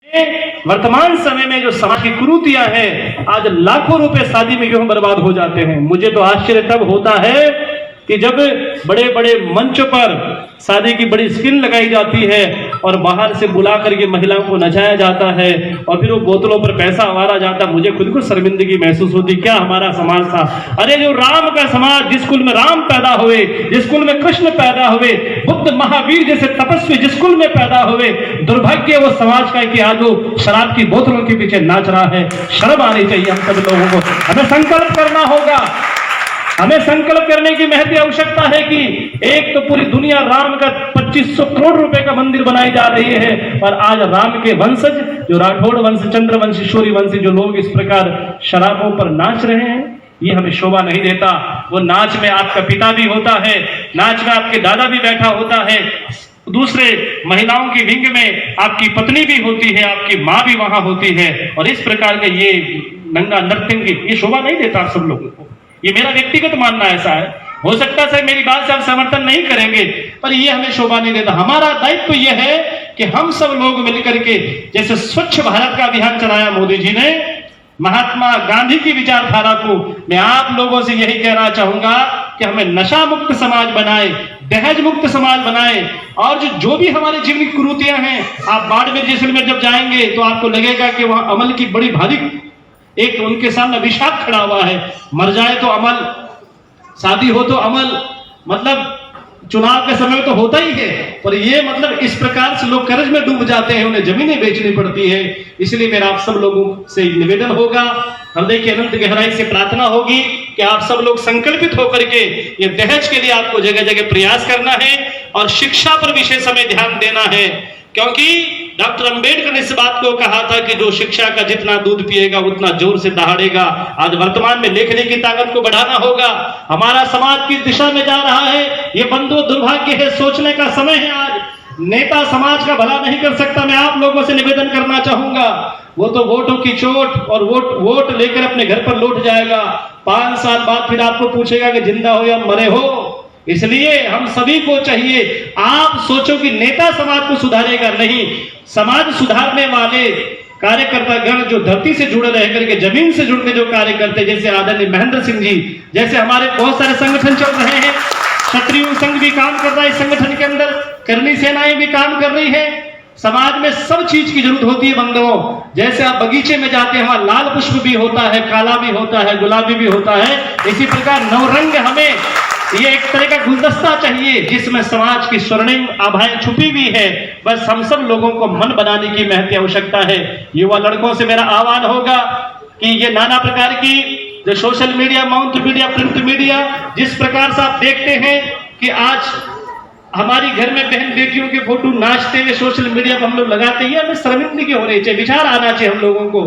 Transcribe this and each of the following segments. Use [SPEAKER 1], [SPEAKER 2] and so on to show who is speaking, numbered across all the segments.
[SPEAKER 1] वर्तमान समय में जो समाज की कुरीतियां हैं, आज लाखों रुपए शादी में क्यों बर्बाद हो जाते हैं। मुझे तो आश्चर्य तब होता है कि जब बड़े बड़े मंच पर शादी की बड़ी स्क्रीन लगाई जाती है और बाहर से बुला करके महिलाओं को नचाया जाता है और फिर वो बोतलों पर पैसा हमारा जाता। मुझे खुद को शर्मिंदगी महसूस होती, क्या हमारा समाज था। अरे जो राम का समाज, जिस कुल में राम पैदा हुए, जिस कुल में कृष्ण पैदा हुए, बुद्ध महावीर जैसे तपस्वी जिस कुल में पैदा हुए, दुर्भाग्य वो समाज का कि आज वो शराब की बोतलों के पीछे नाच रहा है। शर्म आनी चाहिए हम सब लोगों को। हमें संकल्प करना होगा, हमें संकल्प करने की महती आवश्यकता है कि एक तो पूरी दुनिया राम का 2500 करोड़ रुपए का मंदिर बनाई जा रही है और आज राम के वंशज जो राठौड़ वंश, चंद्रवंशी, शौर्यवंशी जो लोग इस प्रकार शराबों पर नाच रहे हैं, ये हमें शोभा नहीं देता। वो नाच में आपका पिता भी होता है, नाच में आपके दादा भी बैठा होता है, दूसरे महिलाओं की विंग में आपकी पत्नी भी होती है, आपकी माँ भी वहां होती है और इस प्रकार के ये नंगा नर्तंगी, ये शोभा नहीं देता आप सब लोगों को। ये मेरा व्यक्तिगत मानना ऐसा है। हो सकता है मेरी बात से आप समर्थन नहीं करेंगे, पर ये हमें शोभा नहीं देता। हमारा दायित्व यह है कि हम सब लोग मिलकर के, जैसे स्वच्छ भारत का अभियान चलाया मोदी जी ने, महात्मा गांधी की विचारधारा को मैं आप लोगों से यही कहना चाहूंगा कि हमें नशा मुक्त समाज बनाए, दहेज मुक्त समाज बनाए और जो भी हमारे जीवन की कुरीतियां हैं, आप बाड़मेर जैसलमेर जब जाएंगे तो आपको लगेगा कि वहां अमल की बड़ी भारी एक उनके सामने अभिशाप खड़ा हुआ है। मर जाए तो अमल, शादी हो तो अमल, मतलब चुनाव के समय तो होता ही है, पर ये मतलब इस प्रकार से लोग कर्ज में डूब जाते हैं, उन्हें जमीनें बेचनी पड़ती है। इसलिए मेरा आप सब लोगों से निवेदन होगा, हृदय की अनंत गहराई से प्रार्थना होगी कि आप सब लोग संकल्पित होकर के ये दहेज के लिए आपको जगह जगह प्रयास करना है और शिक्षा पर विशेष समय ध्यान देना है। क्योंकि डॉक्टर अंबेडकर ने इस बात को कहा था कि जो शिक्षा का जितना दूध पिएगा उतना जोर से दहाड़ेगा। आज वर्तमान में लेखने की ताकत को बढ़ाना होगा। हमारा समाज किस दिशा में जा रहा है, ये बंधुओं दुर्भाग्य है, सोचने का समय है। आज नेता समाज का भला नहीं कर सकता। मैं आप लोगों से निवेदन करना चाहूंगा, वो तो वोटों की चोट और वोट लेकर अपने घर पर लौट जाएगा। 5 साल बाद फिर आपको पूछेगा कि जिंदा हो या मरे हो। इसलिए हम सभी को चाहिए, आप सोचो कि नेता समाज को सुधारेगा नहीं, समाज सुधारने वाले कार्यकर्ता गण जो धरती से जुड़े रह करके, जमीन से जुड़ के जो कार्य करते, जैसे आदरणीय महेंद्र सिंह जी, जैसे हमारे बहुत सारे संगठन चल रहे हैं। क्षत्रिय संघ भी काम कर रहा है इस संगठन के अंदर, करनी सेनाएं भी काम कर रही है। समाज में सब चीज की जरूरत होती है बंधुओं। जैसे आप बगीचे में जाते हैं, वहां लाल पुष्प भी होता है, काला भी होता है, गुलाबी भी होता है। इसी प्रकार नवरंग हमें ये एक तरह का गुलदस्ता चाहिए जिसमें समाज की स्वर्णिम आभाएं छुपी हुई है। बस हम सब लोगों को मन बनाने की महती आवश्यकता है। युवा लड़कों से मेरा आह्वान होगा कि ये नाना प्रकार की जो social media, mount media, print media, जिस प्रकार से आप देखते हैं कि आज हमारी घर में बहन बेटियों के फोटो नाचते हुए सोशल मीडिया पर हम लोग लगाते हैं, हमें शर्मिंदगी हो रही चाहिए, विचार आना चाहिए हम लोगों को।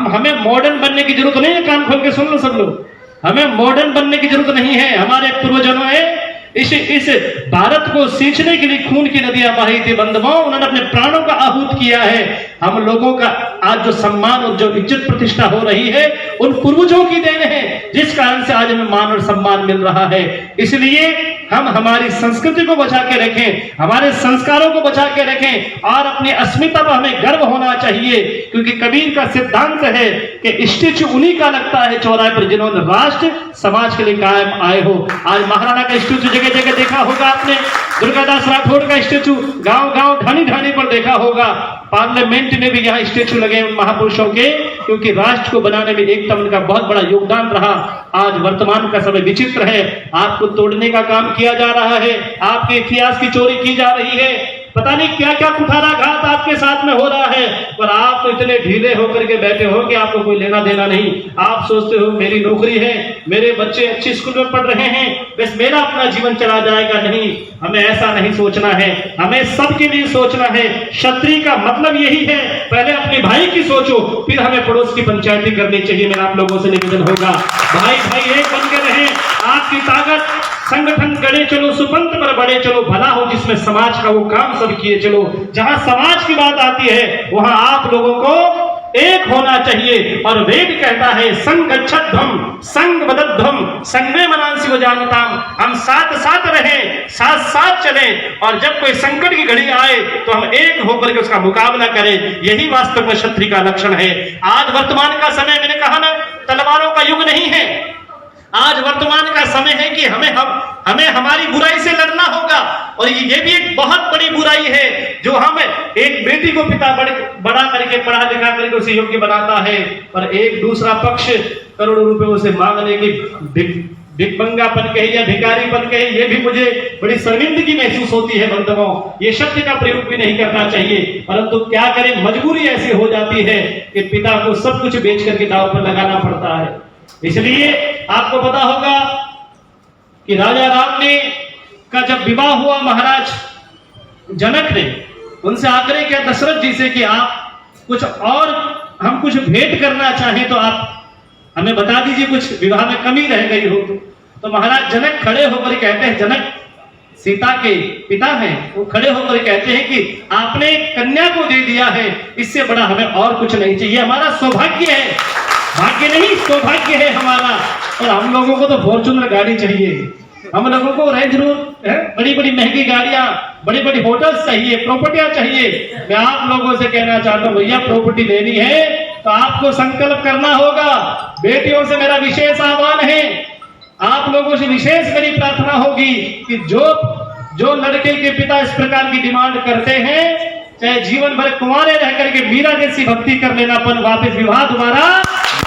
[SPEAKER 1] हमें मॉडर्न बनने की जरूरत नहीं है। कान खोल के सुन लो सब लोग, हमें मॉडर्न बनने की जरूरत नहीं है। हमारे पूर्वजों ने इस भारत को सींचने के लिए खून की नदियां बही थी बंधुओं, उन्होंने अपने प्राणों का आहूत किया है। हम लोगों का आज जो सम्मान और जो इज्जत प्रतिष्ठा हो रही है उन पूर्वजों की देन है, जिस कारण से आज हमें मान और सम्मान मिल रहा है। इसलिए हम हमारी संस्कृति को बचा के रखें, हमारे संस्कारों को बचा के रखें और अपनी अस्मिता पर हमें गर्व होना चाहिए। क्योंकि कबीर का सिद्धांत है कि स्टेचू उन्हीं का लगता है चौराहे पर जिन्होंने राष्ट्र समाज के लिए कायम आए हो। आज महाराणा का स्टेचू जगह जगह देखा होगा आपने, दुर्गादास राठौड़ का स्टेचू गांव गांव ढानी ढानी पर देखा होगा। पार्लियामेंट में भी यहाँ स्टेचू लगे उन महापुरुषों के, क्योंकि राष्ट्र को बनाने में एकता उनका बहुत बड़ा योगदान रहा। आज वर्तमान का समय विचित्र है, आपको तोड़ने का काम किया जा रहा है, आपके इतिहास की चोरी की जा रही है, पता नहीं क्या क्या कुठाराघात आपके साथ में हो रहा है, पर आप तो इतने ढीले होकर के बैठे हो कि आपको कोई लेना देना नहीं। आप सोचते हो मेरी नौकरी है, मेरे बच्चे अच्छे स्कूल में पढ़ रहे हैं, बस मेरा अपना जीवन चला जाएगा। नहीं, हमें ऐसा नहीं सोचना है, हमें सबके लिए सोचना है। क्षत्रिय का मतलब यही है, पहले अपने भाई की सोचो, फिर हमें पड़ोस की पंचायती करनी चाहिए। मेरा आप लोगों से निवेदन होगा, भाई भाई एक बन के रहे, आपकी ताकत संगठन गड़े चलो, सुपंथ पर बड़े चलो, भला हो जिसमें समाज का वो काम सब किए चलो। जहां समाज की बात आती है वहां आप लोगों को एक होना चाहिए। और वेद कहता है संगच्छध्वम संग बदध्वम संगे मनांसी को जानताम, हम साथ साथ रहें, साथ साथ चलें, और जब कोई संकट की घड़ी आए तो हम एक होकर के उसका मुकाबला करें। यही वास्तव में क्षत्रिय का लक्षण है। आज वर्तमान का समय, मैंने कहा ना, तलवारों का युग नहीं है। आज वर्तमान का समय है कि हमें हमारी बुराई से लड़ना होगा। और ये भी एक बहुत बड़ी बुराई है जो हम एक बेटी को पिता बड़ा करके पढ़ा लिखा करके उसे योग्य बनाता है, और एक दूसरा पक्ष करोड़ों रुपए उसे मांगने की भिकमंगापन कहे या भिखारीपन कहे, ये भी मुझे बड़ी शर्मिंदगी महसूस होती है। बंधुओं, ये शब्द का प्रयोग भी नहीं करना चाहिए, परंतु क्या करें, मजबूरी ऐसी हो जाती है कि पिता को सब कुछ बेच करके दांव पर लगाना पड़ता है। इसलिए आपको पता होगा कि राजा राम ने का जब विवाह हुआ महाराज जनक ने उनसे आग्रह किया दशरथ जी से कि आप कुछ और, हम कुछ भेंट करना चाहें तो आप हमें बता दीजिए, कुछ विवाह में कमी रह गई हो तो महाराज जनक खड़े होकर कहते हैं, जनक सीता के पिता हैं, वो खड़े होकर कहते हैं कि आपने कन्या को दे दिया है, इससे बड़ा हमें और कुछ नहीं चाहिए, हमारा सौभाग्य है, भाग्य नहीं सौभाग्य है हमारा। और हम लोगों को तो फॉर्च्यूनर गाड़ी चाहिए, हम लोगों को रेंज रोवर, बड़ी बड़ी महंगी गाड़ियां, बड़ी बड़ी होटल्स चाहिए, प्रॉपर्टियां चाहिए। मैं आप लोगों से कहना चाहता हूं, भैया प्रॉपर्टी लेनी है तो आपको संकल्प करना होगा। बेटियों से मेरा विशेष आह्वान है, आप लोगों से विशेष मेरी प्रार्थना होगी कि जो लड़के के पिता इस प्रकार की डिमांड करते हैं, चाहे जीवन भर कुंवारे रह करके मीरा जैसी भक्ति कर लेना, पर वापस विवाह दोबारा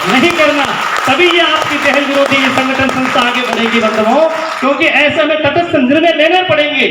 [SPEAKER 1] नहीं करना, तभी ये आपकी दहेज विरोधी संगठन संस्था आगे बढ़ेगी बंधुओं, क्योंकि ऐसे में तटस्थ निर्णय लेने पड़ेंगे।